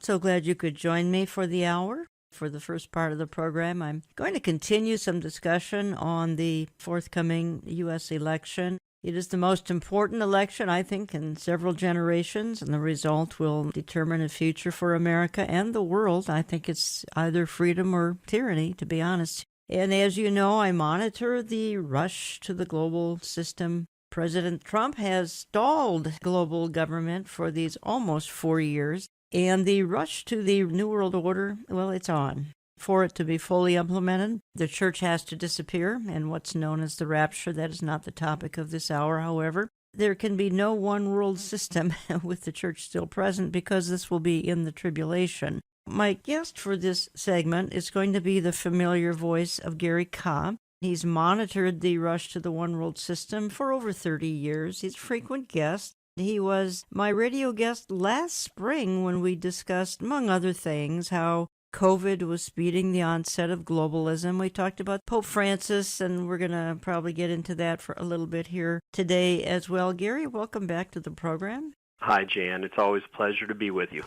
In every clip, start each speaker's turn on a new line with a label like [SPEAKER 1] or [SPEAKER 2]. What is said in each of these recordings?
[SPEAKER 1] So glad you could join me for the hour. For the first part of the program, I'm going to continue some discussion on the forthcoming U.S. election. It is the most important election, I think, in several generations, and the result will determine a future for America and the world. I think it's either freedom or tyranny, to be honest. And as you know, I monitor the rush to the global system. President Trump has stalled global government for these almost 4 years. And the rush to the New World Order, well, it's on. For it to be fully implemented, the church has to disappear, and what's known as the rapture, that is not the topic of this hour, however. There can be no one world system with the church still present because this will be in the tribulation. My guest for this segment is going to be the familiar voice of Gary Cobb. He's monitored the rush to the one world system for over 30 years. He's a frequent guest. He was my radio guest last spring when we discussed, among other things, how COVID was speeding the onset of globalism. We talked about Pope Francis, and we're going to probably get into that for a little bit here today as well. Gary, welcome back to the program.
[SPEAKER 2] Hi, Jan. It's always a pleasure to be with you.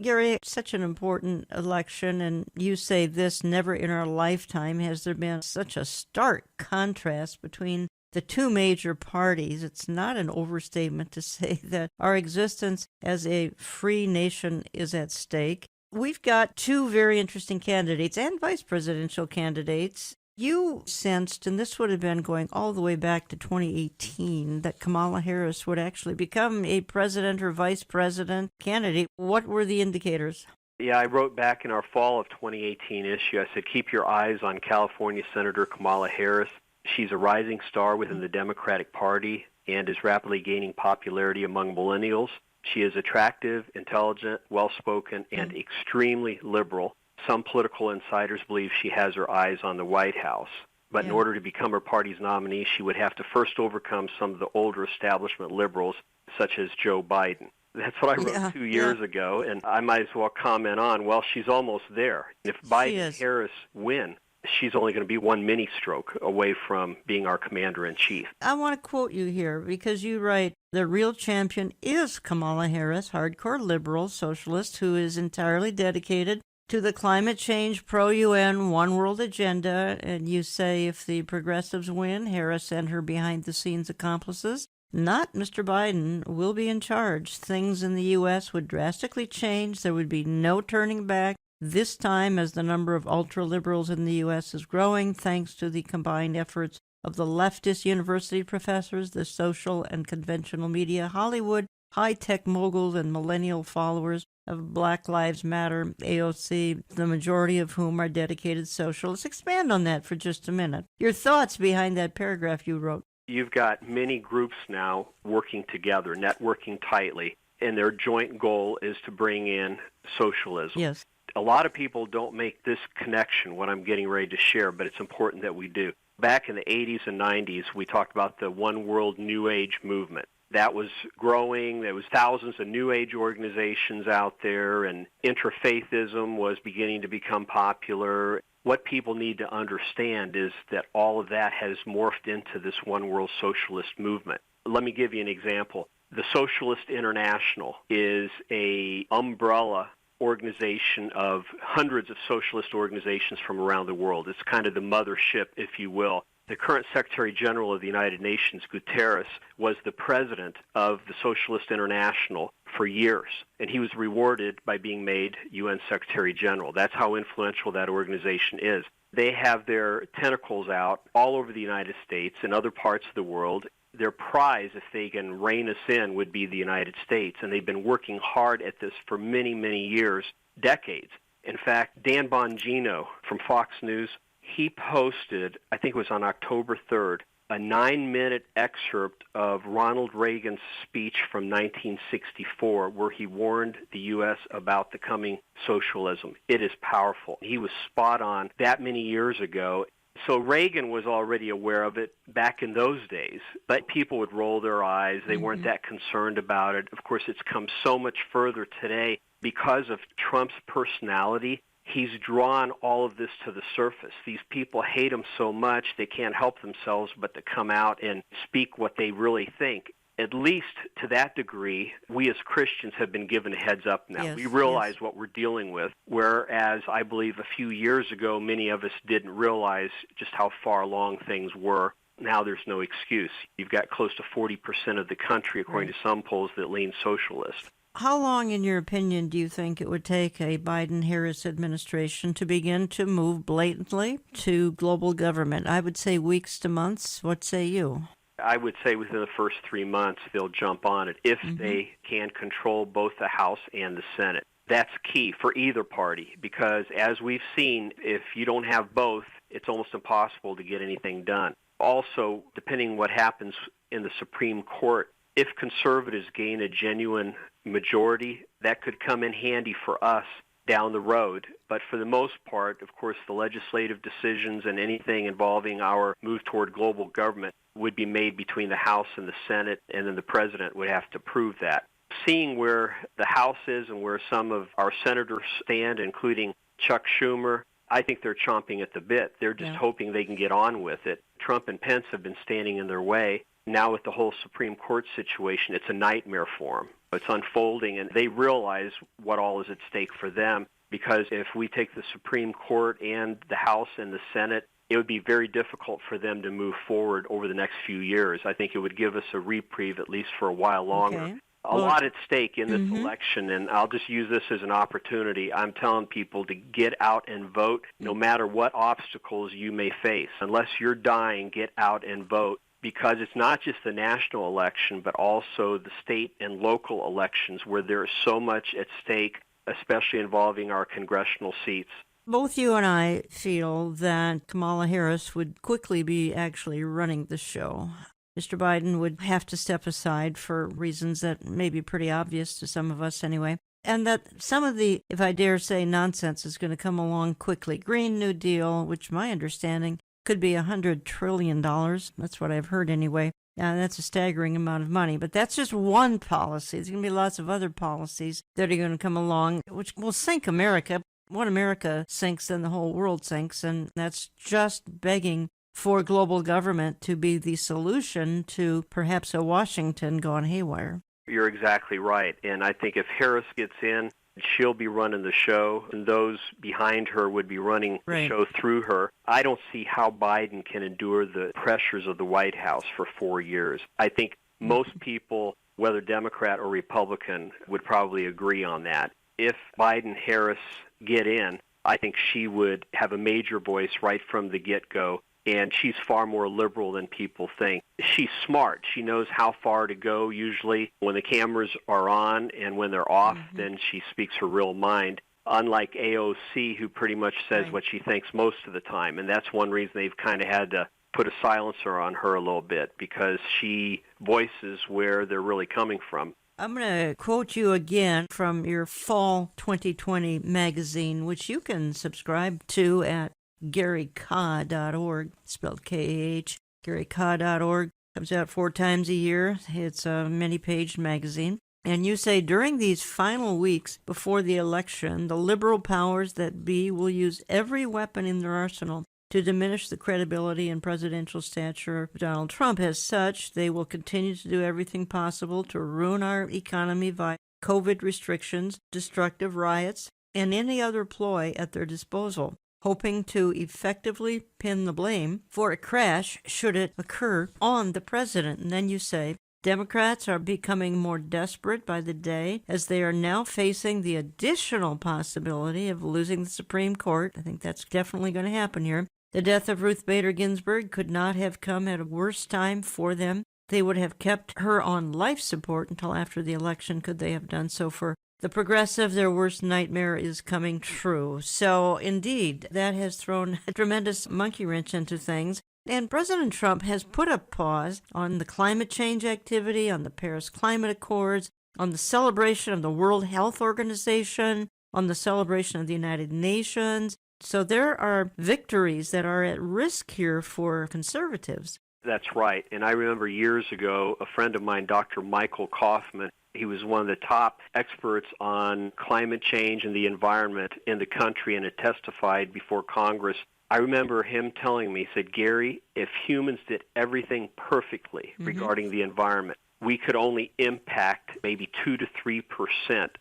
[SPEAKER 1] Gary, such an important election, and you say this, never in our lifetime has there been such a stark contrast between the two major parties. It's not an overstatement to say that our existence as a free nation is at stake. We've got two very interesting candidates and vice presidential candidates. You sensed, and this would have been going all the way back to 2018, that Kamala Harris would actually become a president or vice president candidate. What were the indicators?
[SPEAKER 2] Yeah, I wrote back in our fall of 2018 issue, I said, keep your eyes on California Senator Kamala Harris. She's a rising star within the Democratic Party and is rapidly gaining popularity among millennials. She is attractive, intelligent, well-spoken, and extremely liberal. Some political insiders believe she has her eyes on the White House. But in order to become her party's nominee, she would have to first overcome some of the older establishment liberals, such as Joe Biden. That's what I wrote 2 years ago, and I might as well comment on, well, she's almost there. If Biden and Harris win, she's only going to be one mini-stroke away from being our commander-in-chief.
[SPEAKER 1] I want to quote you here because you write, the real champion is Kamala Harris, hardcore liberal socialist who is entirely dedicated to the climate change, pro-UN, one world agenda. And you say if the progressives win, Harris and her behind-the-scenes accomplices, not Mr. Biden, will be in charge. Things in the U.S. would drastically change. There would be no turning back. This time, as the number of ultra-liberals in the U.S. is growing, thanks to the combined efforts of the leftist university professors, the social and conventional media, Hollywood, high-tech moguls, and millennial followers of Black Lives Matter, AOC, the majority of whom are dedicated socialists. Expand on that for just a minute. Your thoughts behind that paragraph you wrote.
[SPEAKER 2] You've got many groups now working together, networking tightly, and their joint goal is to bring in socialism.
[SPEAKER 1] Yes.
[SPEAKER 2] A lot of people don't make this connection, what I'm getting ready to share, but it's important that we do. Back in the 80s and 90s, we talked about the One World New Age movement. That was growing. There was thousands of New Age organizations out there, and interfaithism was beginning to become popular. What people need to understand is that all of that has morphed into this One World Socialist movement. Let me give you an example. The Socialist International is an umbrella organization of hundreds of socialist organizations from around the world. It's kind of the mothership, if you will. The current Secretary General of the United Nations, Guterres, was the president of the Socialist International for years, and he was rewarded by being made UN Secretary General. That's how influential that organization is. They have their tentacles out all over the United States and other parts of the world. Their prize, if they can rein us in, would be the United States, and they've been working hard at this for many, many years, decades. In fact, Dan Bongino from Fox News, he posted, I think it was on October 3rd, a 9-minute excerpt of Ronald Reagan's speech from 1964 where he warned the U.S. about the coming socialism. It is powerful. He was spot on that many years ago. So Reagan was already aware of it back in those days, but people would roll their eyes. They weren't that concerned about it. Of course, it's come so much further today because of Trump's personality. He's drawn all of this to the surface. These people hate him so much they can't help themselves but to come out and speak what they really think. at least to that degree, we as Christians have been given a heads up now.
[SPEAKER 1] Yes,
[SPEAKER 2] we realize
[SPEAKER 1] yes.
[SPEAKER 2] what we're dealing with, whereas I believe a few years ago, many of us didn't realize just how far along things were. Now there's no excuse. You've got close to 40% of the country, according to some polls, that lean socialist.
[SPEAKER 1] How long, in your opinion, do you think it would take a Biden-Harris administration to begin to move blatantly to global government? I would say weeks to months. What say you?
[SPEAKER 2] I would say within the first 3 months they'll jump on it if they can control both the House and the Senate. That's key for either party because, as we've seen, if you don't have both, it's almost impossible to get anything done. Also, depending what happens in the Supreme Court, if conservatives gain a genuine majority, that could come in handy for us down the road. But for the most part, of course, the legislative decisions and anything involving our move toward global government would be made between the House and the Senate, and then the President would have to prove that. Seeing where the House is and where some of our senators stand, including Chuck Schumer, I think they're chomping at the bit. They're just hoping they can get on with it. Trump and Pence have been standing in their way. Now with the whole Supreme Court situation, it's a nightmare for them. It's unfolding, and they realize what all is at stake for them, because if we take the Supreme Court and the House and the Senate, it would be very difficult for them to move forward over the next few years. I think it would give us a reprieve, at least for a while longer.
[SPEAKER 1] Okay.
[SPEAKER 2] A lot at stake in this election, and I'll just use this as an opportunity. I'm telling people to get out and vote no matter what obstacles you may face. Unless you're dying, get out and vote, because it's not just the national election, but also the state and local elections where there is so much at stake, especially involving our congressional seats.
[SPEAKER 1] Both you and I feel that Kamala Harris would quickly be actually running the show. Mr. Biden would have to step aside for reasons that may be pretty obvious to some of us anyway, and that some of the, if I dare say, nonsense is going to come along quickly. Green New Deal, which my understanding could be $100 trillion. That's what I've heard anyway. That's a staggering amount of money, but that's just one policy. There's going to be lots of other policies that are going to come along, which will sink America. When America sinks, then the whole world sinks, and that's just begging for global government to be the solution to perhaps a Washington gone haywire.
[SPEAKER 2] You're exactly right, and I think if Harris gets in, she'll be running the show, and those behind her would be running the show through her. I don't see how Biden can endure the pressures of the White House for 4 years. I think most people, whether Democrat or Republican, would probably agree on that. If Biden-Harris get in, I think she would have a major voice right from the get-go, and she's far more liberal than people think. She's smart. She knows how far to go usually when the cameras are on, and when they're off, then she speaks her real mind, unlike AOC, who pretty much says what she thinks most of the time. And that's one reason they've kind of had to put a silencer on her a little bit, because she voices where they're really coming from.
[SPEAKER 1] I'm going to quote you again from your Fall 2020 magazine, which you can subscribe to at GaryKah.org, spelled K-A-H, GaryKah.org. Comes out 4 times a year. It's a many-page magazine. And you say, during these final weeks before the election, the liberal powers that be will use every weapon in their arsenal to diminish the credibility and presidential stature of Donald Trump. As such, they will continue to do everything possible to ruin our economy via COVID restrictions, destructive riots, and any other ploy at their disposal, hoping to effectively pin the blame for a crash should it occur on the president. And then you say, Democrats are becoming more desperate by the day as they are now facing the additional possibility of losing the Supreme Court. I think that's definitely going to happen here. The death of Ruth Bader Ginsburg could not have come at a worse time for them. They would have kept her on life support until after the election, could they have done so. For the progressive, their worst nightmare is coming true. So, indeed, that has thrown a tremendous monkey wrench into things. And President Trump has put a pause on the climate change activity, on the Paris Climate Accords, on the celebration of the World Health Organization, on the celebration of the United Nations. So there are victories that are at risk here for conservatives.
[SPEAKER 2] That's right. And I remember years ago, a friend of mine, Dr. Michael Kaufman, he was one of the top experts on climate change and the environment in the country, and had testified before Congress. I remember him telling me, he said, Gary, if humans did everything perfectly regarding the environment, we could only impact maybe 2 to 3%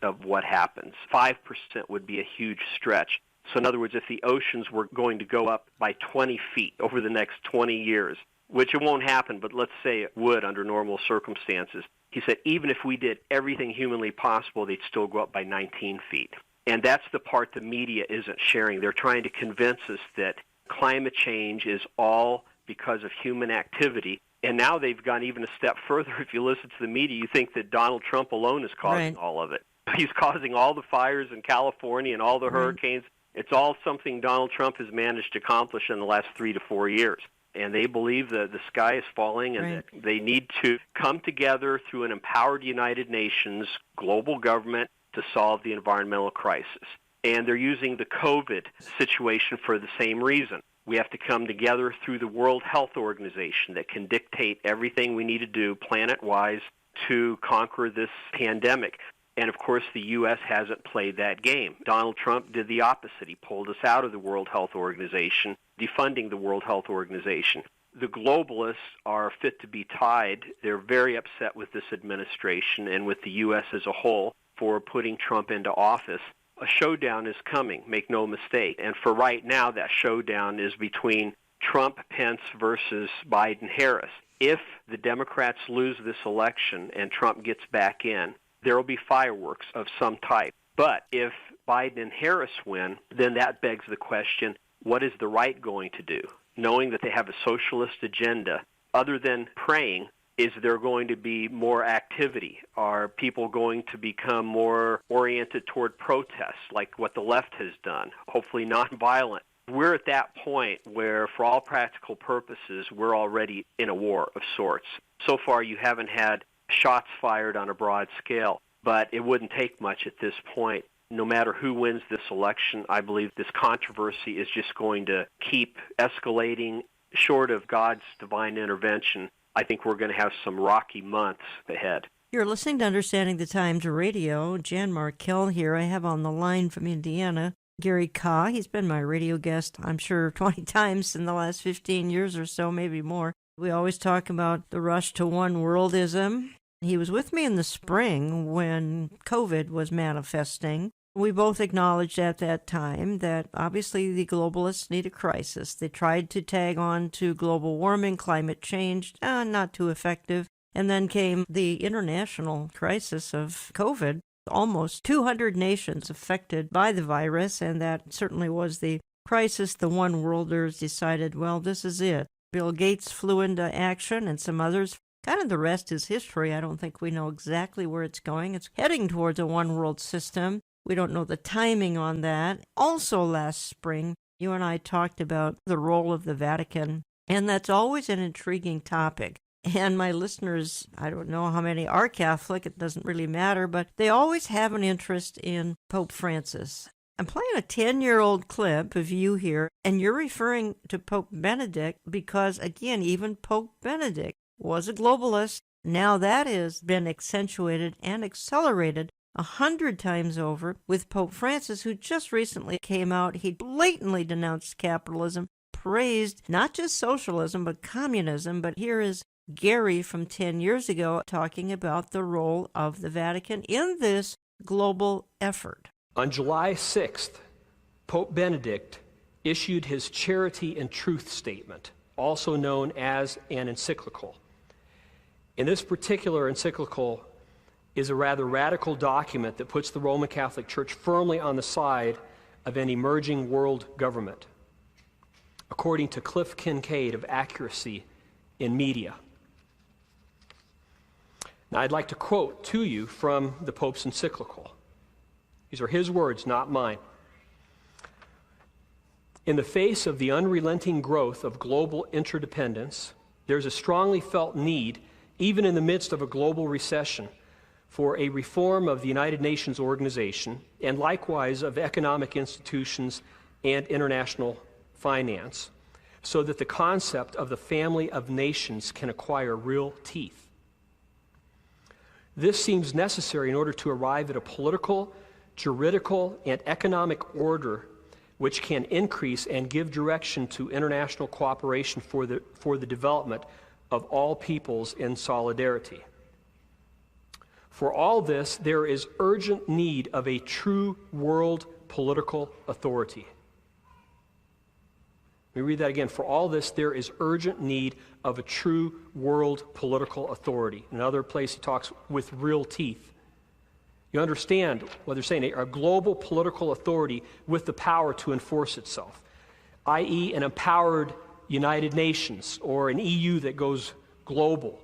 [SPEAKER 2] of what happens. 5% would be a huge stretch. So in other words, if the oceans were going to go up by 20 feet over the next 20 years, which it won't happen, but let's say it would under normal circumstances, he said even if we did everything humanly possible, they'd still go up by 19 feet. And that's the part the media isn't sharing. They're trying to convince us that climate change is all because of human activity. And now they've gone even a step further. If you listen to the media, you think that Donald Trump alone is causing all of it. He's causing all the fires in California and all the hurricanes. It's all something Donald Trump has managed to accomplish in the last 3 to 4 years. And they believe that the sky is falling and that they need to come together through an empowered United Nations global government to solve the environmental crisis. And they're using the COVID situation for the same reason. We have to come together through the World Health Organization that can dictate everything we need to do planet-wise to conquer this pandemic. And, of course, the U.S. hasn't played that game. Donald Trump did the opposite. He pulled us out of the World Health Organization, defunding the World Health Organization. The globalists are fit to be tied. They're very upset with this administration and with the U.S. as a whole for putting Trump into office. A showdown is coming, make no mistake. And for right now, that showdown is between Trump, Pence versus Biden, Harris. If the Democrats lose this election and Trump gets back in, there will be fireworks of some type. But if Biden and Harris win, then that begs the question, what is the right going to do? Knowing that they have a socialist agenda, other than praying, is there going to be more activity? Are people going to become more oriented toward protests, like what the left has done, hopefully nonviolent? We're at that point where, for all practical purposes, we're already in a war of sorts. So far, you haven't had shots fired on a broad scale, but it wouldn't take much at this point. No matter who wins this election, I believe this controversy is just going to keep escalating. Short of God's divine intervention, I think we're going to have some rocky months ahead.
[SPEAKER 1] You're listening to Understanding the Times Radio. Jan Markell here. I have on the line from Indiana Gary Kah. He's been my radio guest, I'm sure, 20 times in the last 15 years or so, maybe more. We always talk about the rush to one worldism. He was with me in the spring when COVID was manifesting. We both acknowledged at that time that obviously the globalists need a crisis. They tried to tag on to global warming, climate change, not too effective. And then came the international crisis of COVID. Almost 200 nations affected by the virus, and that certainly was the crisis. The one-worlders decided, well, this is it. Bill Gates flew into action and some others. Kind of the rest is history. I don't think we know exactly where it's going. It's heading towards a one-world system. We don't know the timing on that. Also last spring, you and I talked about the role of the Vatican, and that's always an intriguing topic. And my listeners, I don't know how many are Catholic, it doesn't really matter, but they always have an interest in Pope Francis. I'm playing a 10-year-old clip of you here, and you're referring to Pope Benedict because, again, even Pope Benedict was a globalist. Now that has been accentuated and accelerated 100 times over with Pope Francis, who just recently came out. He blatantly denounced capitalism, praised not just socialism, but communism. But here is Gary from 10 years ago talking about the role of the Vatican in this global effort.
[SPEAKER 3] On July 6th, Pope Benedict issued his Charity and Truth Statement, also known as an encyclical. In this particular encyclical is a rather radical document that puts the Roman Catholic Church firmly on the side of an emerging world government, according to Cliff Kincaid of Accuracy in Media. Now, I'd like to quote to you from the Pope's encyclical. These are his words, not mine. In the face of the unrelenting growth of global interdependence, there's a strongly felt need, even in the midst of a global recession, for a reform of the United Nations organization and likewise of economic institutions and international finance, so that the concept of the family of nations can acquire real teeth. This seems necessary in order to arrive at a political, juridical, and economic order which can increase and give direction to international cooperation for the development of all peoples in solidarity. For all this, there is urgent need of a true world political authority. Let me read that again. For all this, there is urgent need of a true world political authority. In another place, he talks with real teeth. You understand what they're saying, a global political authority with the power to enforce itself, i.e. an empowered United Nations or an EU that goes global,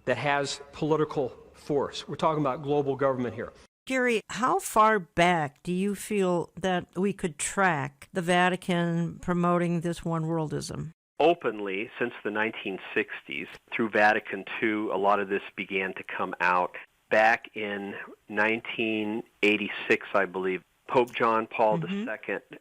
[SPEAKER 3] that has political force. We're talking about global government here.
[SPEAKER 1] Gary, how far back do you feel that we could track the Vatican promoting this one worldism?
[SPEAKER 2] Openly, since the 1960s, through Vatican II, a lot of this began to come out. Back in 1986, I believe, Pope John Paul II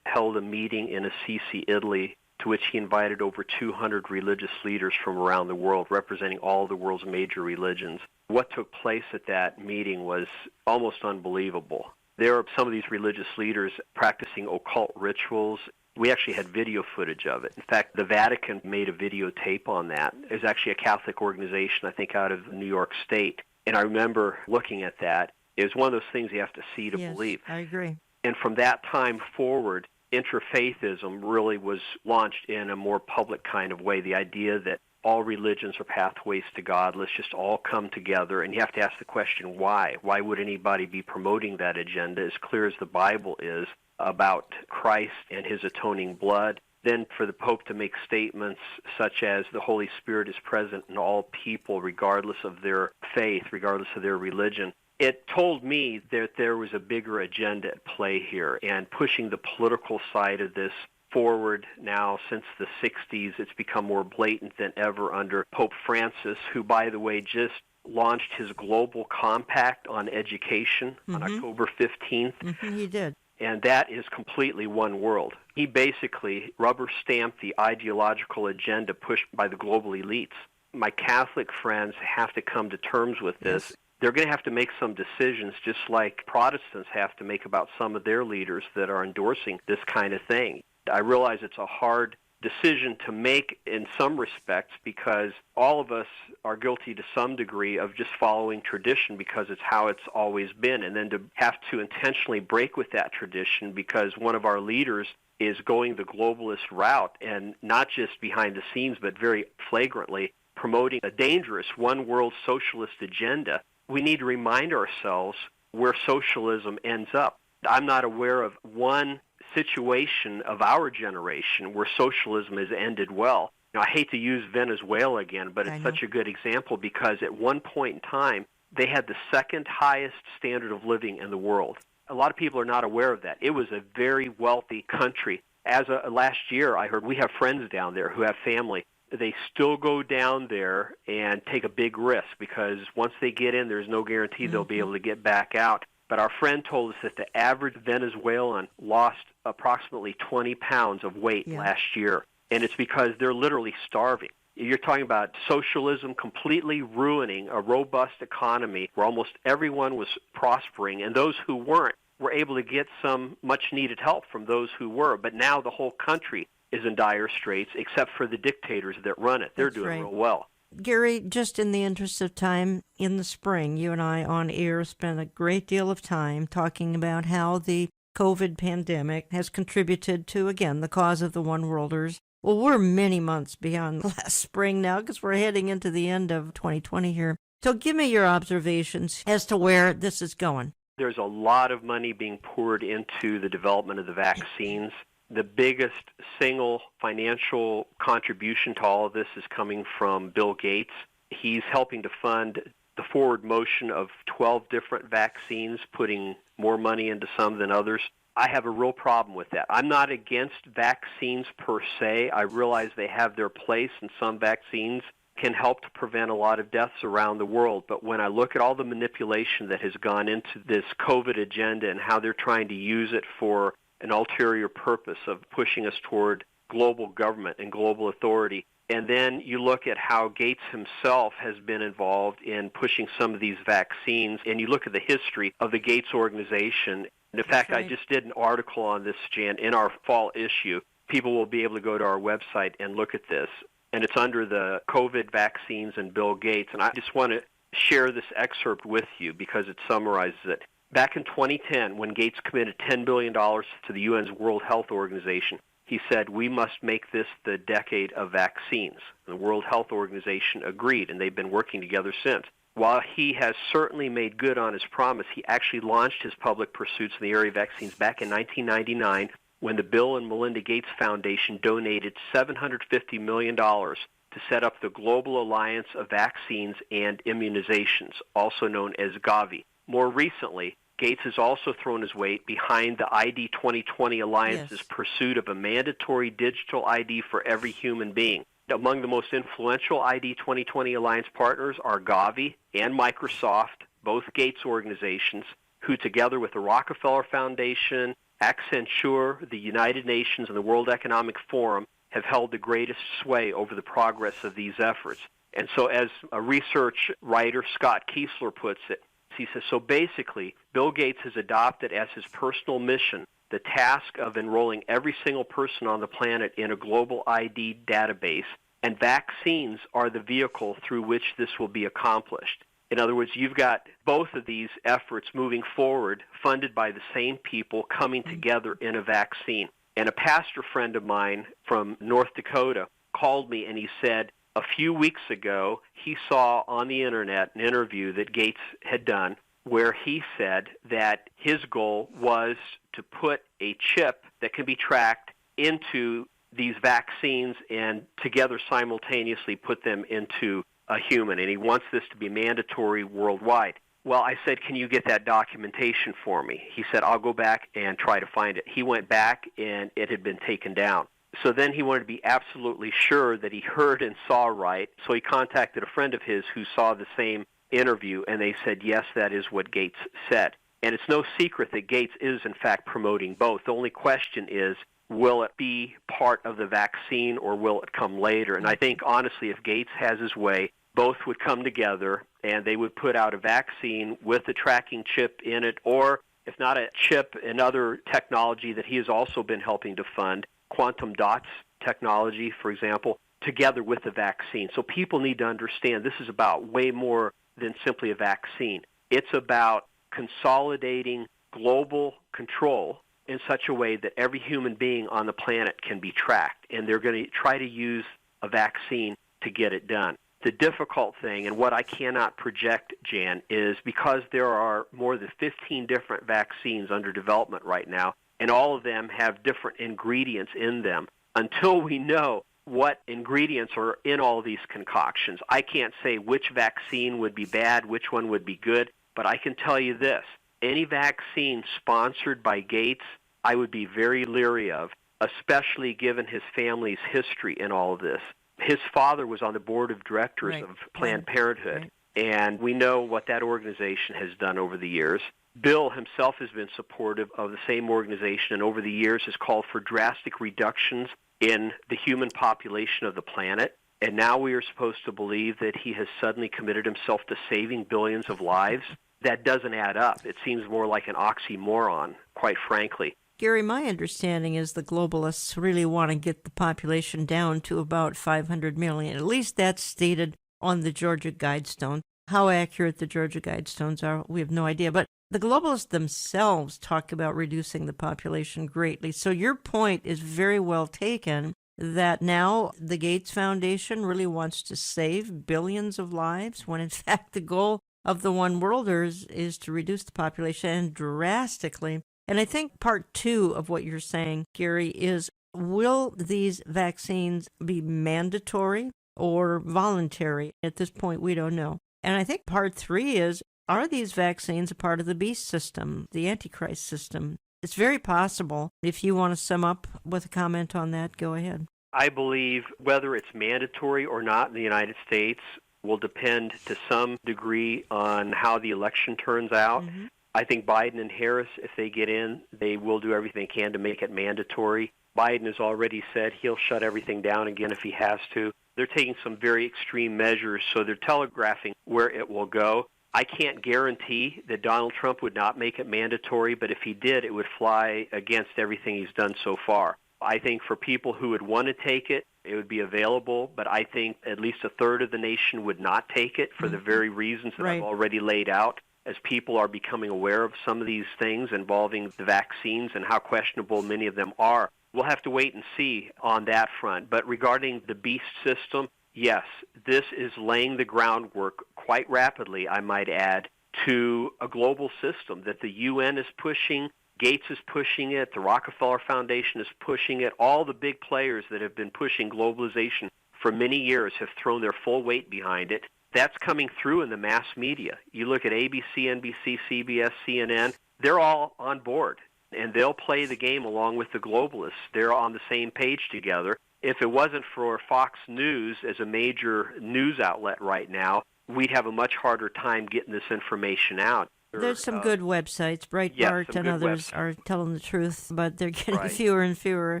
[SPEAKER 2] held a meeting in Assisi, Italy, to which he invited over 200 religious leaders from around the world, representing all the world's major religions. What took place at that meeting was almost unbelievable. There are some of these religious leaders practicing occult rituals. We actually had video footage of it. In fact, the Vatican made a videotape on that. It was actually a Catholic organization, I think, out of New York State. And I remember looking at that. It was one of those things you have to see to believe.
[SPEAKER 1] I agree.
[SPEAKER 2] And from that time forward, interfaithism really was launched in a more public kind of way. The idea that all religions are pathways to God. Let's just all come together. And you have to ask the question, why? Why would anybody be promoting that agenda, as clear as the Bible is, about Christ and his atoning blood? Then for the Pope to make statements such as the Holy Spirit is present in all people, regardless of their faith, regardless of their religion, it told me that there was a bigger agenda at play here, and pushing the political side of this forward now since the 60s. It's become more blatant than ever under Pope Francis, who, by the way, just launched his global compact on education on October 15th.
[SPEAKER 1] He did.
[SPEAKER 2] And that is completely one world. He basically rubber-stamped the ideological agenda pushed by the global elites. My Catholic friends have to come to terms with this. Yes. They're going to have to make some decisions, just like Protestants have to make about some of their leaders that are endorsing this kind of thing. I realize it's a hard decision to make in some respects, because all of us are guilty to some degree of just following tradition because it's how it's always been, and then to have to intentionally break with that tradition because one of our leaders is going the globalist route, and not just behind the scenes but very flagrantly promoting a dangerous one-world socialist agenda. We need to remind ourselves where socialism ends up. I'm not aware of one situation of our generation where socialism has ended well. Now, I hate to use Venezuela again, but it's such a good example because at one point in time, they had the second highest standard of living in the world. A lot of people are not aware of that. It was a very wealthy country. As of last year, I heard we have friends down there who have family. They still go down there and take a big risk because once they get in, there's no guarantee they'll be able to get back out. But our friend told us that the average Venezuelan lost approximately 20 pounds of weight last year, and it's because they're literally starving. You're talking about socialism completely ruining a robust economy where almost everyone was prospering, and those who weren't were able to get some much-needed help from those who were. But now the whole country is in dire straits, except for the dictators that run it. They're doing real well.
[SPEAKER 1] Gary, just in the interest of time, in the spring, you and I on air spent a great deal of time talking about how the COVID pandemic has contributed to, again, the cause of the one-worlders. Well, we're many months beyond last spring now because we're heading into the end of 2020 here. So give me your observations as to where this is going.
[SPEAKER 2] There's a lot of money being poured into the development of the vaccines. The biggest single financial contribution to all of this is coming from Bill Gates. He's helping to fund the forward motion of 12 different vaccines, putting more money into some than others. I have a real problem with that. I'm not against vaccines per se. I realize they have their place, and some vaccines can help to prevent a lot of deaths around the world. But when I look at all the manipulation that has gone into this COVID agenda and how they're trying to use it for an ulterior purpose of pushing us toward global government and global authority. And then you look at how Gates himself has been involved in pushing some of these vaccines, and you look at the history of the Gates organization. And in fact, I just did an article on this, Jan, in our fall issue. People will be able to go to our website and look at this. And it's under the COVID vaccines and Bill Gates. And I just want to share this excerpt with you because it summarizes it. Back in 2010, when Gates committed $10 billion to the UN's World Health Organization, he said, we must make this the decade of vaccines. And the World Health Organization agreed, and they've been working together since. While he has certainly made good on his promise, he actually launched his public pursuits in the area of vaccines back in 1999 when the Bill and Melinda Gates Foundation donated $750 million to set up the Global Alliance of Vaccines and Immunizations, also known as Gavi. More recently, Gates has also thrown his weight behind the ID 2020 Alliance's pursuit of a mandatory digital ID for every human being. Among the most influential ID 2020 Alliance partners are Gavi and Microsoft, both Gates organizations, who together with the Rockefeller Foundation, Accenture, the United Nations, and the World Economic Forum have held the greatest sway over the progress of these efforts. And so as a research writer, Scott Kiesler, puts it, he says, so basically, Bill Gates has adopted as his personal mission the task of enrolling every single person on the planet in a global ID database, and vaccines are the vehicle through which this will be accomplished. In other words, you've got both of these efforts moving forward, funded by the same people, coming together in a vaccine. And a pastor friend of mine from North Dakota called me and he said, a few weeks ago, he saw on the internet an interview that Gates had done where he said that his goal was to put a chip that can be tracked into these vaccines and together simultaneously put them into a human, and he wants this to be mandatory worldwide. Well, I said, can you get that documentation for me? He said, I'll go back and try to find it. He went back, and it had been taken down. So then he wanted to be absolutely sure that he heard and saw right, so he contacted a friend of his who saw the same interview, and they said, yes, that is what Gates said. And it's no secret that Gates is, in fact, promoting both. The only question is, will it be part of the vaccine or will it come later? And I think, honestly, if Gates has his way, both would come together and they would put out a vaccine with a tracking chip in it, or if not a chip, another technology that he has also been helping to fund, quantum dots technology, for example, together with the vaccine. So people need to understand this is about way more than simply a vaccine. It's about consolidating global control in such a way that every human being on the planet can be tracked, and they're going to try to use a vaccine to get it done. The difficult thing, and what I cannot project, Jan, is because there are more than 15 different vaccines under development right now, and all of them have different ingredients in them. Until we know what ingredients are in all these concoctions, I can't say which vaccine would be bad, which one would be good, but I can tell you this. Any vaccine sponsored by Gates, I would be very leery of, especially given his family's history in all of this. His father was on the board of directors of Planned Parenthood, and we know what that organization has done over the years. Bill himself has been supportive of the same organization, and over the years has called for drastic reductions in the human population of the planet. And now we are supposed to believe that he has suddenly committed himself to saving billions of lives. That doesn't add up. It seems more like an oxymoron, quite frankly.
[SPEAKER 1] Gary, my understanding is the globalists really want to get the population down to about 500 million. At least that's stated on the Georgia Guidestones. How accurate the Georgia Guidestones are, we have no idea. But the globalists themselves talk about reducing the population greatly. So your point is very well taken that now the Gates Foundation really wants to save billions of lives when in fact the goal of the One Worlders is to reduce the population drastically. And I think part two of what you're saying, Gary, is will these vaccines be mandatory or voluntary? At this point, we don't know. And I think part three is, are these vaccines a part of the beast system, the Antichrist system? It's very possible. If you want to sum up with a comment on that, go ahead.
[SPEAKER 2] I believe whether it's mandatory or not in the United States will depend to some degree on how the election turns out. Mm-hmm. I think Biden and Harris, if they get in, they will do everything they can to make it mandatory. Biden has already said he'll shut everything down again if he has to. They're taking some very extreme measures, so they're telegraphing where it will go. I can't guarantee that Donald Trump would not make it mandatory, but if he did, it would fly against everything he's done so far. I think for people who would want to take it, It would be available, but I think at least a third of the nation would not take it for the very reasons that I've already laid out. As people are becoming aware of some of these things involving the vaccines and how questionable many of them are, we'll have to wait and see on that front. But regarding the beast system, yes, this is laying the groundwork quite rapidly, I might add, to a global system that the UN is pushing. Gates is pushing it. The Rockefeller Foundation is pushing it. All the big players that have been pushing globalization for many years have thrown their full weight behind it. That's coming through in the mass media. You look at ABC, NBC, CBS, CNN, they're all on board, and they'll play the game along with the globalists. They're on the same page together. If it wasn't for Fox News as a major news outlet right now, we'd have a much harder time getting this information out.
[SPEAKER 1] There's some good websites. Breitbart and others are telling the truth, but they're getting fewer and fewer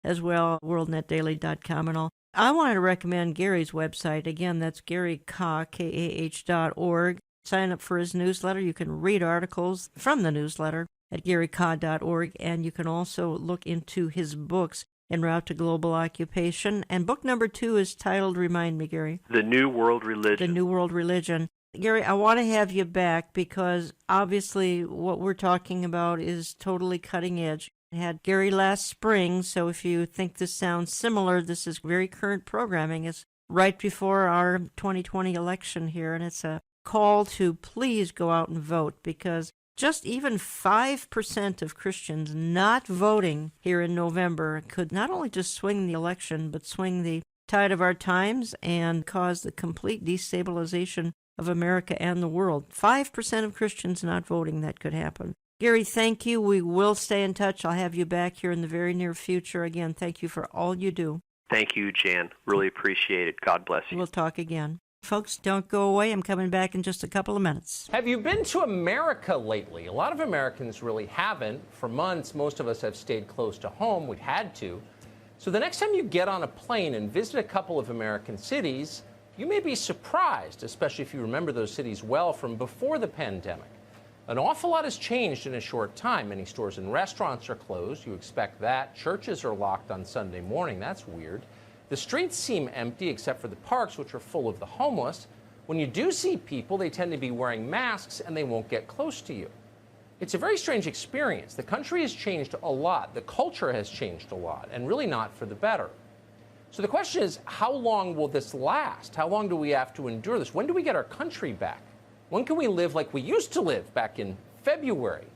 [SPEAKER 1] as well, worldnetdaily.com and all. I wanted to recommend Gary's website. Again, that's GaryKah.org. Sign up for his newsletter. You can read articles from the newsletter at GaryKah.org, and you can also look into his books, En Route to Global Occupation. And book number 2 is titled, remind me, Gary.
[SPEAKER 2] The New World Religion.
[SPEAKER 1] The New World Religion. Gary, I want to have you back because obviously what we're talking about is totally cutting edge. I had Gary last spring, so if you think this sounds similar, this is very current programming. It's right before our 2020 election here, and it's a call to please go out and vote because just even 5% of Christians not voting here in November could not only just swing the election, but swing the tide of our times and cause the complete destabilization of America and the world. 5% of Christians not voting, that could happen. Gary, thank you. We will stay in touch. I'll have you back here in the very near future. Again, thank you for all you do.
[SPEAKER 2] Thank you, Jan. Really appreciate it. God bless you.
[SPEAKER 1] We'll talk again. Folks, don't go away. I'm coming back in just a couple of minutes.
[SPEAKER 4] Have you been to America lately? A lot of Americans really haven't. For months, most of us have stayed close to home. We've had to. So the next time you get on a plane and visit a couple of American cities, you may be surprised, especially if you remember those cities well from before the pandemic. An awful lot has changed in a short time. Many stores and restaurants are closed. You expect that. Churches are locked on Sunday morning. That's weird. The streets seem empty except for the parks, which are full of the homeless. When you do see people, they tend to be wearing masks and they won't get close to you. It's a very strange experience. The country has changed a lot. The culture has changed a lot, and really not for the better. So the question is, how long will this last? How long do we have to endure this? When do we get our country back? When can we live like we used to live back in February?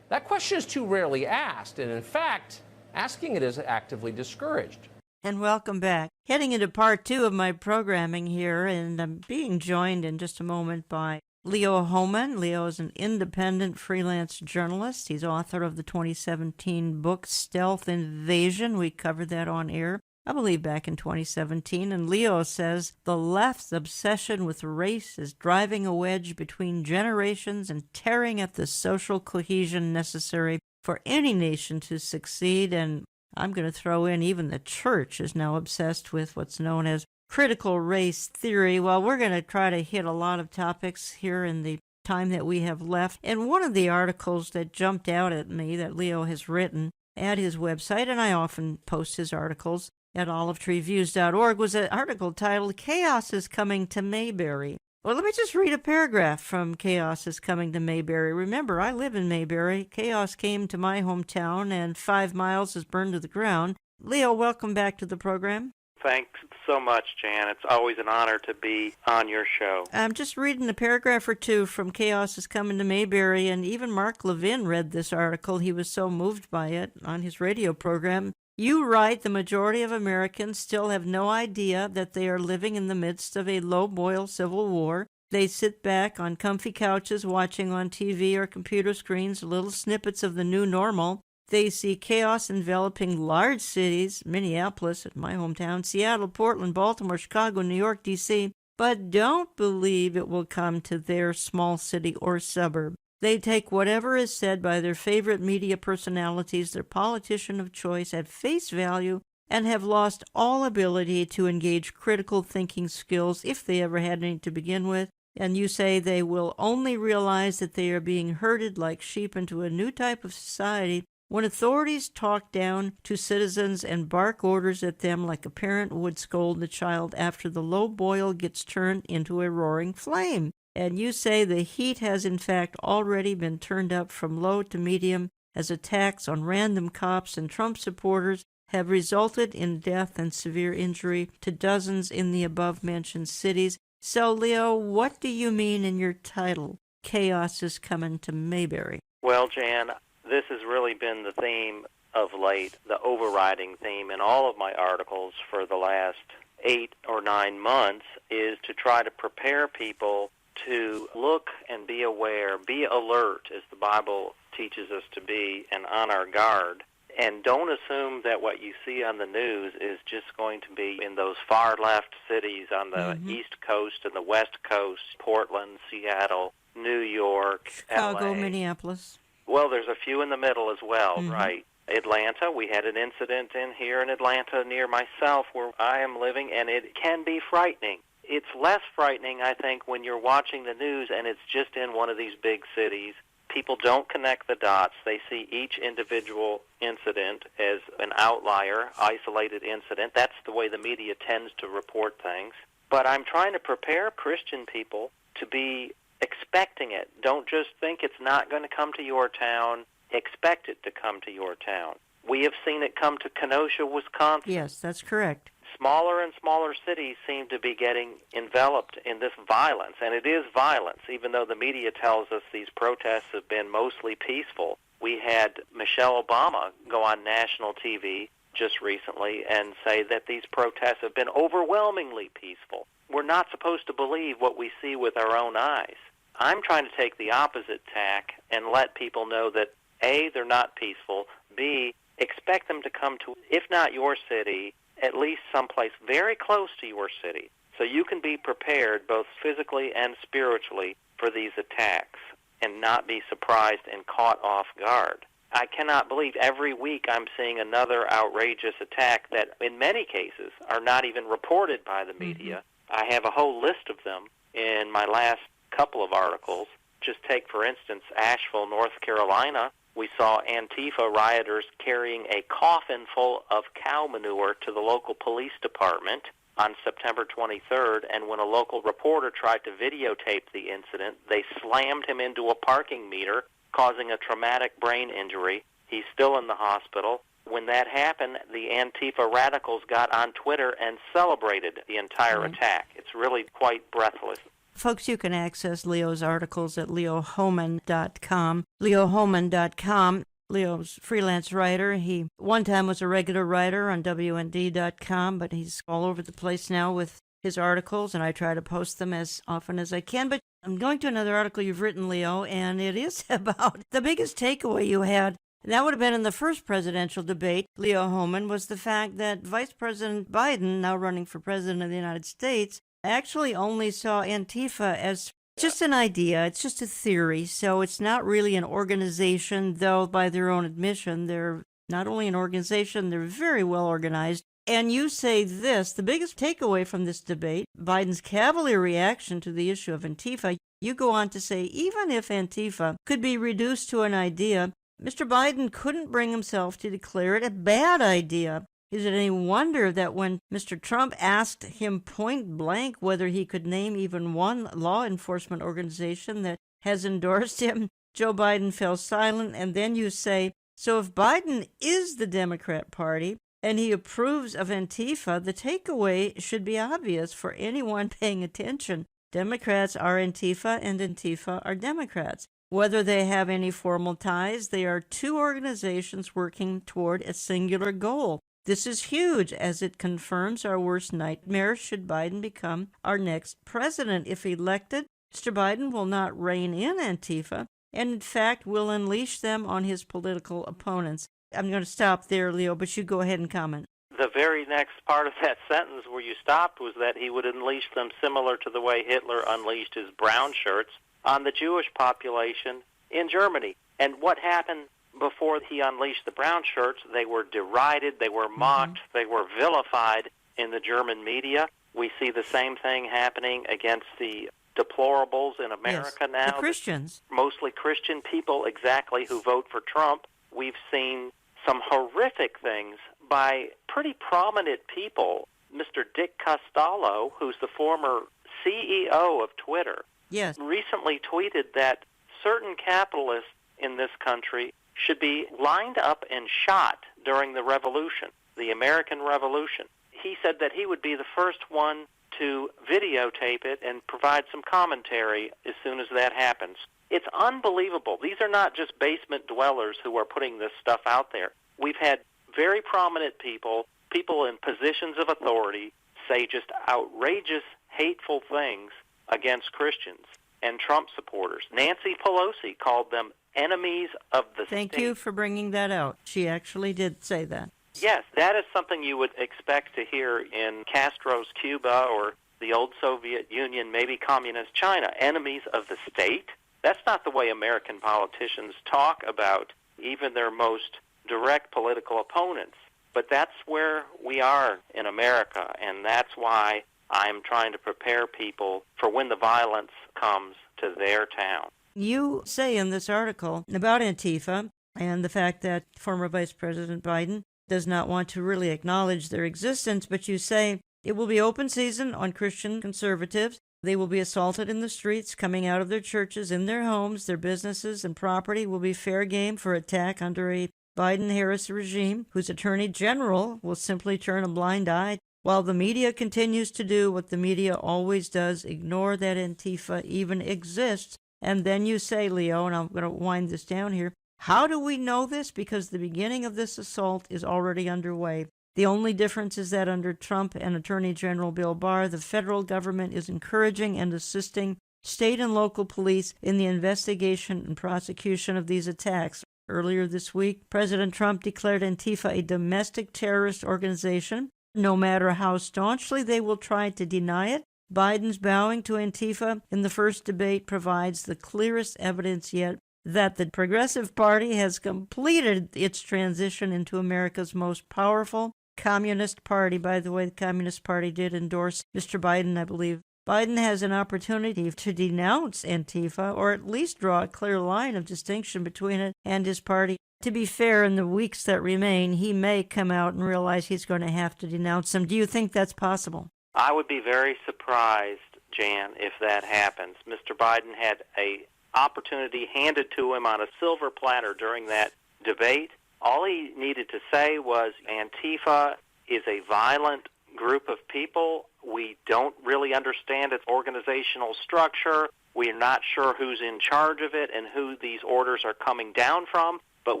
[SPEAKER 4] That question is too rarely asked, and in fact, asking it is actively discouraged.
[SPEAKER 1] And welcome back. Heading into part 2 of my programming here, and I'm being joined in just a moment by Leo Hohmann. Leo is an independent freelance journalist. He's author of the 2017 book Stealth Invasion. We covered that on air, I believe, back in 2017. And Leo says the left's obsession with race is driving a wedge between generations and tearing at the social cohesion necessary for any nation to succeed. And I'm going to throw in even the church is now obsessed with what's known as critical race theory. Well, we're going to try to hit a lot of topics here in the time that we have left. And one of the articles that jumped out at me that Leo has written at his website, and I often post his articles at olivetreeviews.org, was an article titled Chaos is Coming to Mayberry. Well, let me just read a paragraph from Chaos is Coming to Mayberry. Remember, I live in Mayberry. Chaos came to my hometown, and 5 miles is burned to the ground. Leo, welcome back to the program.
[SPEAKER 5] Thanks so much, Jan. It's always an honor to be on your show.
[SPEAKER 1] I'm just reading a paragraph or two from Chaos is Coming to Mayberry, and even Mark Levin read this article. He was so moved by it on his radio program. You write, the majority of Americans still have no idea that they are living in the midst of a low-boil civil war. They sit back on comfy couches watching on TV or computer screens little snippets of the new normal. They see chaos enveloping large cities, Minneapolis, my hometown, Seattle, Portland, Baltimore, Chicago, New York, D.C., but don't believe it will come to their small city or suburb. They take whatever is said by their favorite media personalities, their politician of choice, at face value, and have lost all ability to engage critical thinking skills, if they ever had any to begin with. And you say they will only realize that they are being herded like sheep into a new type of society when authorities talk down to citizens and bark orders at them like a parent would scold a child after the low boil gets turned into a roaring flame. And you say the heat has in fact already been turned up from low to medium as attacks on random cops and Trump supporters have resulted in death and severe injury to dozens in the above-mentioned cities. So, Leo, what do you mean in your title, Chaos is Coming to Mayberry?
[SPEAKER 5] Well, Jan, this has really been the theme of late, the overriding theme in all of my articles for the last 8 or 9 months, is to try to prepare people to look and be aware, be alert, as the Bible teaches us to be, and on our guard. And don't assume that what you see on the news is just going to be in those far left cities on the East Coast and the West Coast, Portland, Seattle, New York,
[SPEAKER 1] Chicago,
[SPEAKER 5] LA.
[SPEAKER 1] Minneapolis.
[SPEAKER 5] Well, there's a few in the middle as well, right? Atlanta, we had an incident in here in Atlanta near myself where I am living, and it can be frightening. It's less frightening, I think, when you're watching the news and it's just in one of these big cities. People don't connect the dots. They see each individual incident as an outlier, isolated incident. That's the way the media tends to report things. But I'm trying to prepare Christian people to be expecting it. Don't just think it's not going to come to your town. Expect it to come to your town. We have seen it come to Kenosha, Wisconsin.
[SPEAKER 1] Yes, that's correct.
[SPEAKER 5] Smaller and smaller cities seem to be getting enveloped in this violence, and it is violence, even though the media tells us these protests have been mostly peaceful. We had Michelle Obama go on national TV just recently and say that these protests have been overwhelmingly peaceful. We're not supposed to believe what we see with our own eyes. I'm trying to take the opposite tack and let people know that, A, they're not peaceful, B, expect them to come to, if not your city, at least someplace very close to your city, so you can be prepared both physically and spiritually for these attacks and not be surprised and caught off guard. I cannot believe every week I'm seeing another outrageous attack that in many cases are not even reported by the media. I have a whole list of them in my last couple of articles. Just take, for instance, Asheville, North Carolina. We saw Antifa rioters carrying a coffin full of cow manure to the local police department on September 23rd, and when a local reporter tried to videotape the incident, they slammed him into a parking meter, causing a traumatic brain injury. He's still in the hospital. When that happened, the Antifa radicals got on Twitter and celebrated the entire attack. It's really quite breathless.
[SPEAKER 1] Folks, you can access Leo's articles at leohoman.com. leohoman.com. Leo's freelance writer. He one time was a regular writer on WND.com, but he's all over the place now with his articles, and I try to post them as often as I can. But I'm going to another article you've written, Leo, and it is about the biggest takeaway you had. And that would have been in the first presidential debate, Leo Homan, was the fact that Vice President Biden, now running for president of the United States, actually only saw Antifa as just an idea. It's just a theory. So it's not really an organization, though by their own admission, they're not only an organization, they're very well organized. And you say this, the biggest takeaway from this debate, Biden's cavalier reaction to the issue of Antifa, you go on to say, even if Antifa could be reduced to an idea, Mr. Biden couldn't bring himself to declare it a bad idea. Is it any wonder that when Mr. Trump asked him point blank whether he could name even one law enforcement organization that has endorsed him, Joe Biden fell silent? And then you say, so if Biden is the Democrat Party and he approves of Antifa, the takeaway should be obvious for anyone paying attention. Democrats are Antifa and Antifa are Democrats. Whether they have any formal ties, they are two organizations working toward a singular goal. This is huge, as it confirms our worst nightmare should Biden become our next president. If elected, Mr. Biden will not rein in Antifa, and in fact will unleash them on his political opponents. I'm going to stop there, Leo, but you go ahead and comment.
[SPEAKER 5] The very next part of that sentence where you stopped was that he would unleash them similar to the way Hitler unleashed his brown shirts on the Jewish population in Germany. And what happened before he unleashed the brown shirts? They were derided, they were mocked, they were vilified in the German media. We see the same thing happening against the deplorables in America now.
[SPEAKER 1] The Christians.
[SPEAKER 5] Mostly Christian people, exactly, who vote for Trump. we've seen some horrific things by pretty prominent people. Mr. Dick Costolo, who's the former CEO of Twitter,
[SPEAKER 1] Yes.
[SPEAKER 5] recently tweeted that certain capitalists in this country should be lined up and shot during the revolution, the American Revolution. He said that he would be the first one to videotape it and provide some commentary as soon as that happens. It's unbelievable. These are not just basement dwellers who are putting this stuff out there. We've had very prominent people in positions of authority, say just outrageous, hateful things against Christians and Trump supporters. Nancy Pelosi called them enemies of the state.
[SPEAKER 1] Thank you for bringing that out. She actually did say that.
[SPEAKER 5] Yes, that is something you would expect to hear in Castro's Cuba or the old Soviet Union, maybe communist China. Enemies of the state? That's not the way American politicians talk about even their most direct political opponents. But that's where we are in America, and that's why I'm trying to prepare people for when the violence comes to their town.
[SPEAKER 1] You say in this article about Antifa and the fact that former Vice President Biden does not want to really acknowledge their existence, but you say it will be open season on Christian conservatives. They will be assaulted in the streets, coming out of their churches, in their homes, their businesses and property will be fair game for attack under a Biden-Harris regime, whose Attorney General will simply turn a blind eye while the media continues to do what the media always does, ignore that Antifa even exists. And then you say, Leo, and I'm going to wind this down here, how do we know this? Because the beginning of this assault is already underway. The only difference is that under Trump and Attorney General Bill Barr, the federal government is encouraging and assisting state and local police in the investigation and prosecution of these attacks. Earlier this week, President Trump declared Antifa a domestic terrorist organization. No matter how staunchly they will try to deny it, Biden's bowing to Antifa in the first debate provides the clearest evidence yet that the Progressive Party has completed its transition into America's most powerful communist party. By the way, the Communist Party did endorse Mr. Biden, I believe. Biden has an opportunity to denounce Antifa, or at least draw a clear line of distinction between it and his party. To be fair, in the weeks that remain, he may come out and realize he's going to have to denounce them. Do you think that's possible?
[SPEAKER 5] I would be very surprised, Jan, if that happens. Mr. Biden had an opportunity handed to him on a silver platter during that debate. All he needed to say was Antifa is a violent group of people. We don't really understand its organizational structure. We're not sure who's in charge of it and who these orders are coming down from, but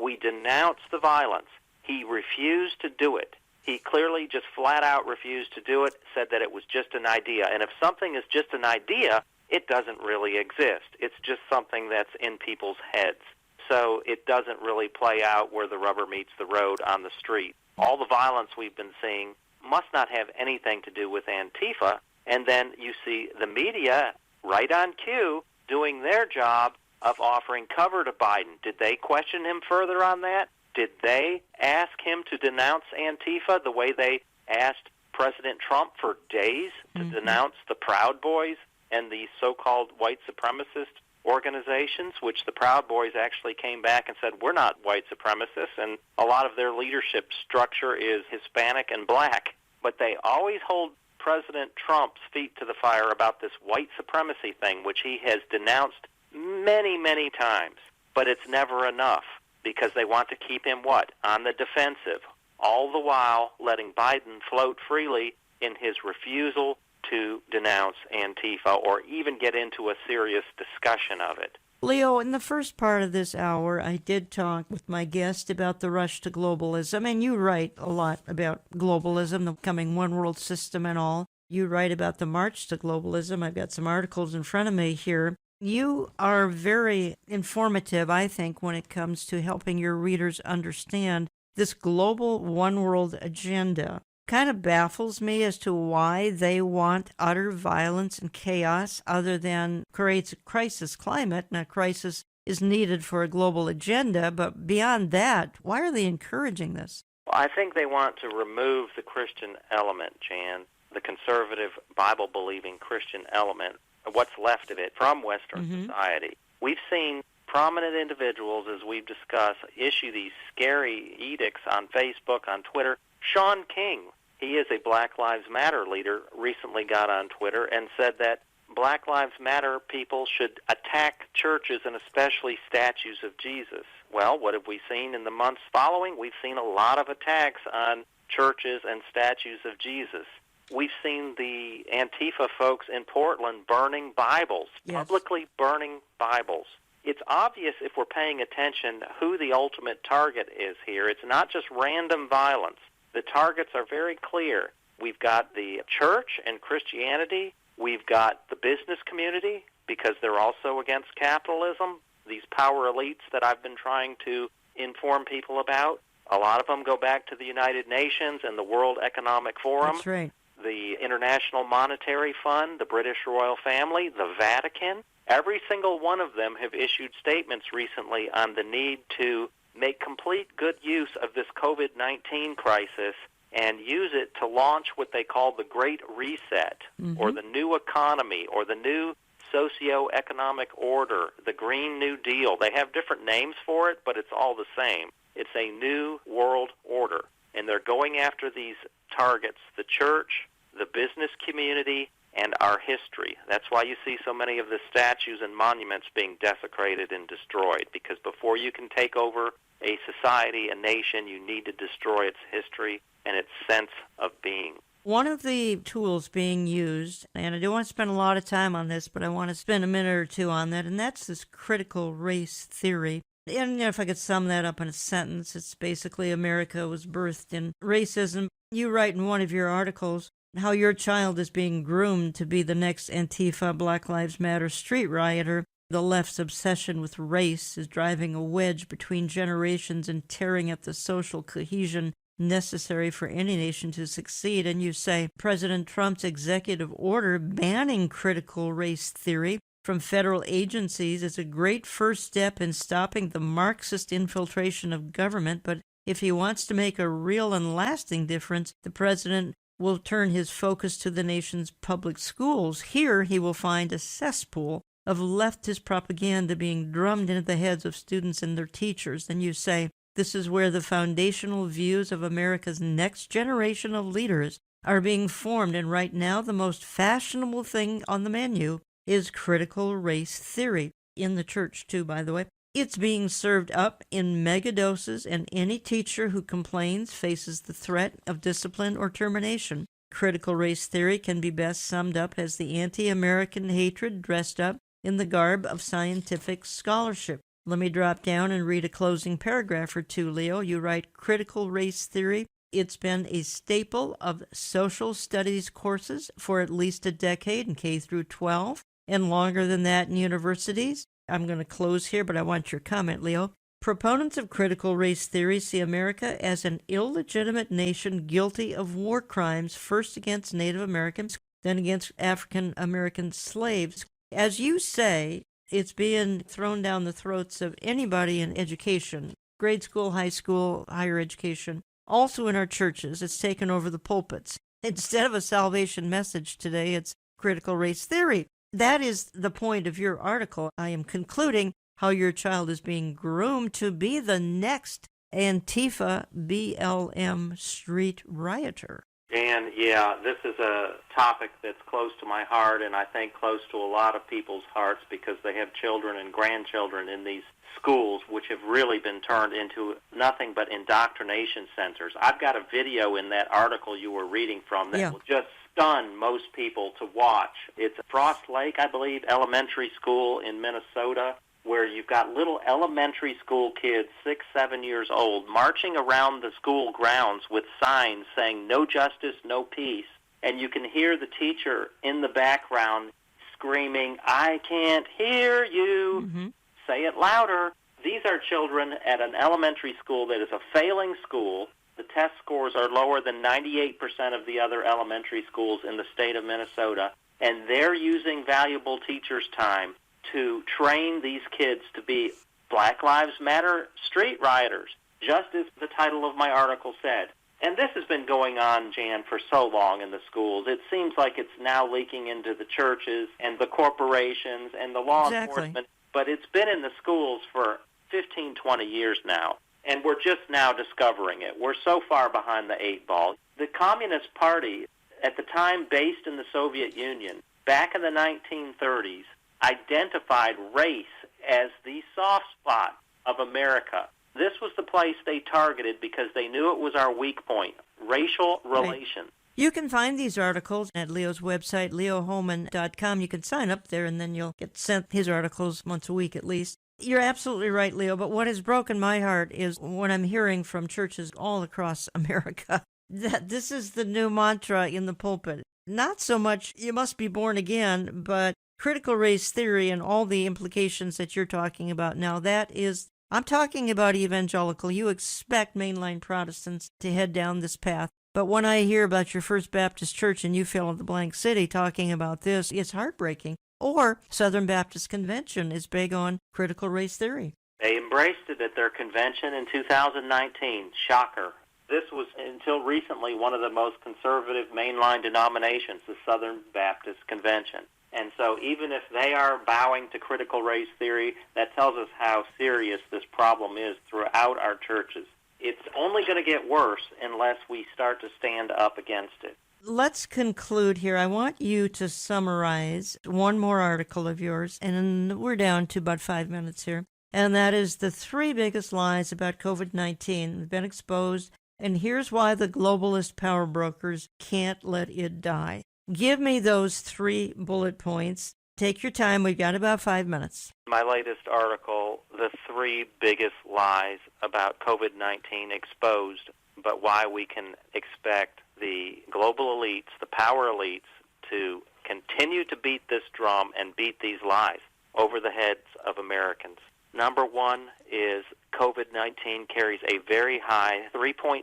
[SPEAKER 5] we denounce the violence. He refused to do it. He clearly just flat out refused to do it, said that it was just an idea. And if something is just an idea, it doesn't really exist. It's just something that's in people's heads. So it doesn't really play out where the rubber meets the road on the street. All the violence we've been seeing must not have anything to do with Antifa. And then you see the media right on cue doing their job of offering cover to Biden. Did they question him further on that? Did they ask him to denounce Antifa the way they asked President Trump for days to denounce the Proud Boys and the so-called white supremacist organizations, which the Proud Boys actually came back and said, we're not white supremacists, and a lot of their leadership structure is Hispanic and black. But they always hold President Trump's feet to the fire about this white supremacy thing, which he has denounced many, many times. But it's never enough, because they want to keep him, what? On the defensive, all the while letting Biden float freely in his refusal to denounce Antifa or even get into a serious discussion of it.
[SPEAKER 1] Leo, in the first part of this hour, I did talk with my guest about the rush to globalism, and you write a lot about globalism, the coming one world system and all. You write about the march to globalism. I've got some articles in front of me here. You are very informative, I think, when it comes to helping your readers understand this global one world agenda. Kind of baffles me as to why they want utter violence and chaos other than creates a crisis climate, and a crisis is needed for a global agenda. But beyond that, why are they encouraging this?
[SPEAKER 5] Well, I think they want to remove the Christian element, Jan, the conservative, Bible-believing Christian element, what's left of it, from Western society. We've seen prominent individuals, as we've discussed, issue these scary edicts on Facebook, on Twitter. Sean King, he is a Black Lives Matter leader, recently got on Twitter and said that Black Lives Matter people should attack churches and especially statues of Jesus. Well, what have we seen in the months following? We've seen a lot of attacks on churches and statues of Jesus. We've seen the Antifa folks in Portland burning Bibles, publicly burning Bibles. It's obvious if we're paying attention who the ultimate target is here. It's not just random violence. The targets are very clear. We've got the church and Christianity. We've got the business community, because they're also against capitalism. These power elites that I've been trying to inform people about, a lot of them go back to the United Nations and the World Economic Forum.
[SPEAKER 1] That's right.
[SPEAKER 5] The International Monetary Fund, the British Royal Family, the Vatican. Every single one of them have issued statements recently on the need to make complete good use of this COVID-19 crisis and use it to launch what they call the Great Reset, or the New Economy, or the New Socio-Economic Order, the Green New Deal. They have different names for it, but it's all the same. It's a new world order, and they're going after these targets, the church, the business community, and our history. That's why you see so many of the statues and monuments being desecrated and destroyed, because before you can take over a society, a nation, you need to destroy its history and its sense of being.
[SPEAKER 1] One of the tools being used, and I don't want to spend a lot of time on this, but I want to spend a minute or two on that, and that's this critical race theory. And if I could sum that up in a sentence, it's basically America was birthed in racism. You write in one of your articles how your child is being groomed to be the next Antifa, Black Lives Matter street rioter. The left's obsession with race is driving a wedge between generations and tearing at the social cohesion necessary for any nation to succeed. And you say President Trump's executive order banning critical race theory from federal agencies is a great first step in stopping the Marxist infiltration of government. But if he wants to make a real and lasting difference, the president will turn his focus to the nation's public schools. Here he will find a cesspool of leftist propaganda being drummed into the heads of students and their teachers. And you say, this is where the foundational views of America's next generation of leaders are being formed. And right now, the most fashionable thing on the menu is critical race theory. In the church, too, by the way. It's being served up in mega doses, and any teacher who complains faces the threat of discipline or termination. Critical race theory can be best summed up as the anti-American hatred dressed up in the garb of scientific scholarship. Let me drop down and read a closing paragraph or two, Leo. You write, critical race theory. It's been a staple of social studies courses for at least a decade in K through 12, and longer than that in universities. I'm going to close here, but I want your comment, Leo. Proponents of critical race theory see America as an illegitimate nation guilty of war crimes, first against Native Americans, then against African American slaves. As you say, it's being thrown down the throats of anybody in education, grade school, high school, higher education. Also in our churches, it's taken over the pulpits. Instead of a salvation message today, it's critical race theory. That is the point of your article. I am concluding how your child is being groomed to be the next Antifa BLM street rioter.
[SPEAKER 5] And yeah, this is a topic that's close to my heart, and I think close to a lot of people's hearts, because they have children and grandchildren in these schools, which have really been turned into nothing but indoctrination centers. I've got a video in that article you were reading from that will just stun most people to watch. It's Frost Lake, I believe, elementary school in Minnesota, where you've got little elementary school kids, 6, 7 years old, marching around the school grounds with signs saying, no justice, no peace. And you can hear the teacher in the background screaming, I can't hear you. Say it louder. These are children at an elementary school that is a failing school. The test scores are lower than 98% of the other elementary schools in the state of Minnesota, and they're using valuable teachers' time to train these kids to be Black Lives Matter street rioters, just as the title of my article said. And this has been going on, Jan, for so long in the schools. It seems like it's now leaking into the churches and the corporations and the law enforcement. but it's been in the schools for 15, 20 years now, and we're just now discovering it. We're so far behind the eight ball. The Communist Party, at the time based in the Soviet Union, back in the 1930s, identified race as the soft spot of America. This was the place they targeted because they knew it was our weak point, racial relations.
[SPEAKER 1] Right. You can find these articles at Leo's website, leoholman.com. You can sign up there, and then you'll get sent his articles once a week at least. You're absolutely right, Leo, but what has broken my heart is when I'm hearing from churches all across America that this is the new mantra in the pulpit. Not so much, you must be born again, but critical race theory and all the implications that you're talking about now, that is, I'm talking about evangelical. You expect mainline Protestants to head down this path. But when I hear about your First Baptist Church and you fill in the blank city talking about this, it's heartbreaking. Or Southern Baptist Convention is big on critical race theory.
[SPEAKER 5] They embraced it at their convention in 2019. Shocker. This was, until recently, one of the most conservative mainline denominations, the Southern Baptist Convention. And so even if they are bowing to critical race theory, that tells us how serious this problem is throughout our churches. It's only going to get worse unless we start to stand up against it.
[SPEAKER 1] Let's conclude here. I want you to summarize one more article of yours, and we're down to about 5 minutes here. And that is the 3 biggest lies about COVID-19 have been exposed, and here's why the globalist power brokers can't let it die. Give me those 3 bullet points. Take your time. We've got about 5 minutes.
[SPEAKER 5] My latest article, the 3 biggest lies about COVID-19 exposed, but why we can expect the global elites, the power elites, to continue to beat this drum and beat these lies over the heads of Americans. Number 1 is COVID-19 carries a very high 3.4%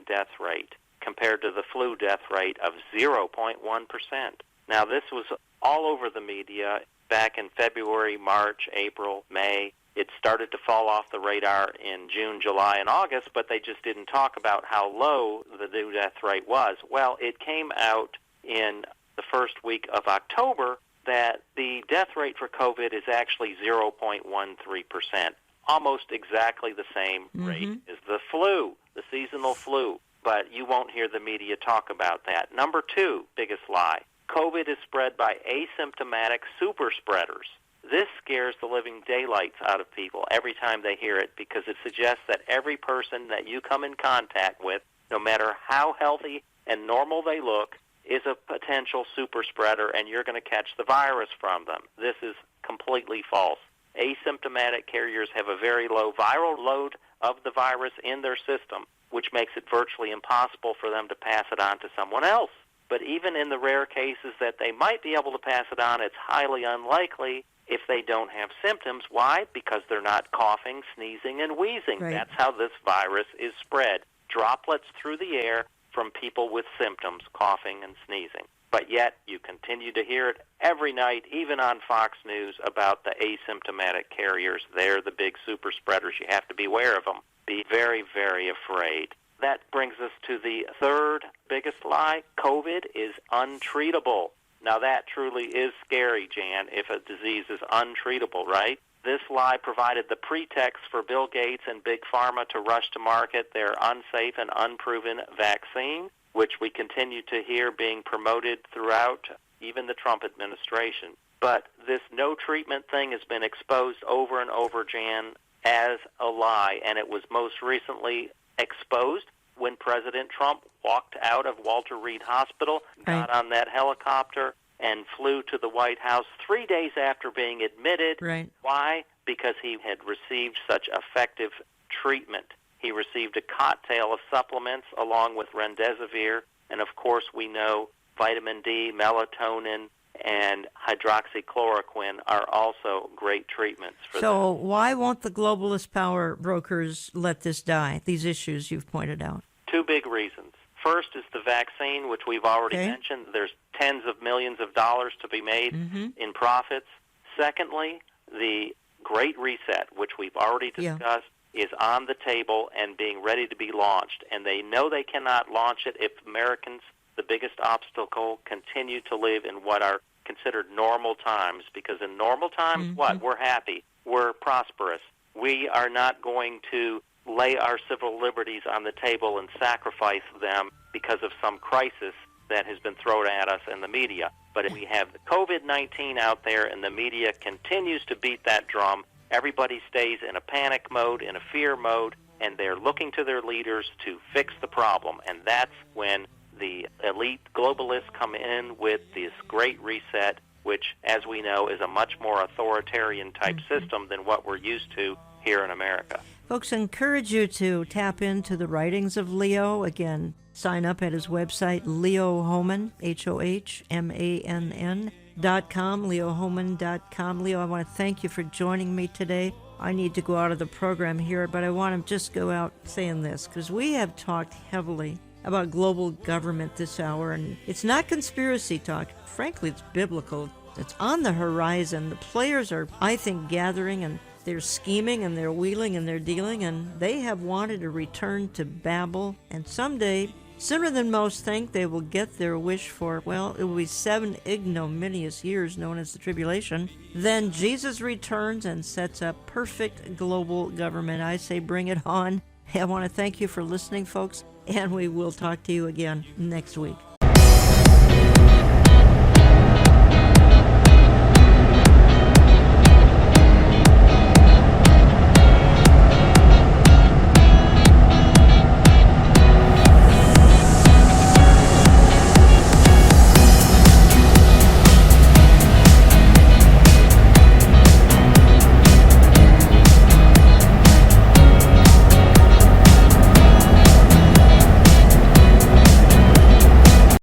[SPEAKER 5] death rate compared to the flu death rate of 0.1%. Now, this was all over the media back in February, March, April, May. It started to fall off the radar in June, July, and August, but they just didn't talk about how low the new death rate was. Well, it came out in the first week of October that the death rate for COVID is actually 0.13%, almost exactly the same rate as the flu, the seasonal flu. But you won't hear the media talk about that. Number 2, biggest lie. COVID is spread by asymptomatic super spreaders. This scares the living daylights out of people every time they hear it because it suggests that every person that you come in contact with, no matter how healthy and normal they look, is a potential super spreader and you're going to catch the virus from them. This is completely false. Asymptomatic carriers have a very low viral load of the virus in their system, which makes it virtually impossible for them to pass it on to someone else. But even in the rare cases that they might be able to pass it on, it's highly unlikely if they don't have symptoms. Why? Because they're not coughing, sneezing, and wheezing.
[SPEAKER 1] Right.
[SPEAKER 5] That's how this virus is spread. Droplets through the air from people with symptoms, coughing and sneezing. But yet you continue to hear it every night, even on Fox News, about the asymptomatic carriers. They're the big super spreaders. You have to be aware of them. Be very, very afraid. That brings us to the 3rd biggest lie. COVID is untreatable. Now that truly is scary, Jan, if a disease is untreatable, right? This lie provided the pretext for Bill Gates and Big Pharma to rush to market their unsafe and unproven vaccine, which we continue to hear being promoted throughout even the Trump administration. But this no treatment thing has been exposed over and over, Jan, as a lie, and it was most recently exposed when President Trump walked out of Walter Reed Hospital, got on that helicopter, and flew to the White House 3 days after being admitted.
[SPEAKER 1] Right.
[SPEAKER 5] Why? Because he had received such effective treatment. He received a cocktail of supplements along with remdesivir, and of course we know vitamin D, melatonin, and hydroxychloroquine are also great treatments for
[SPEAKER 1] So
[SPEAKER 5] this.
[SPEAKER 1] why won't the globalist power brokers let this die, these issues you've pointed out?
[SPEAKER 5] 2 big reasons. First is the vaccine, which we've already mentioned. There's tens of millions of dollars to be made in profits. Secondly, the Great Reset, which we've already discussed, is on the table and being ready to be launched. And they know they cannot launch it if Americans, the biggest obstacle, continue to live in what are considered normal times, because in normal times, what? We're happy. We're prosperous. We are not going to lay our civil liberties on the table and sacrifice them because of some crisis that has been thrown at us in the media. But if we have the COVID-19 out there and the media continues to beat that drum, everybody stays in a panic mode, in a fear mode, and they're looking to their leaders to fix the problem. And that's when the elite globalists come in with this great reset, which, as we know, is a much more authoritarian type system than what we're used to here in America.
[SPEAKER 1] Folks, I encourage you to tap into the writings of Leo. Again, sign up at his website, leohoman, HOHMANN.com, leohoman.com. Leo, I want to thank you for joining me today. I need to go out of the program here, but I want to just go out saying this, because we have talked heavily about global government this hour, and it's not conspiracy talk. Frankly, it's biblical. It's on the horizon. The players are, I think, gathering, and they're scheming, and they're wheeling, and they're dealing, and they have wanted a return to Babel, and someday, sooner than most think, they will get their wish for, well, it will be 7 ignominious years known as the tribulation. Then Jesus returns and sets up perfect global government. I say bring it on. I want to thank you for listening, folks, and we will talk to you again next week.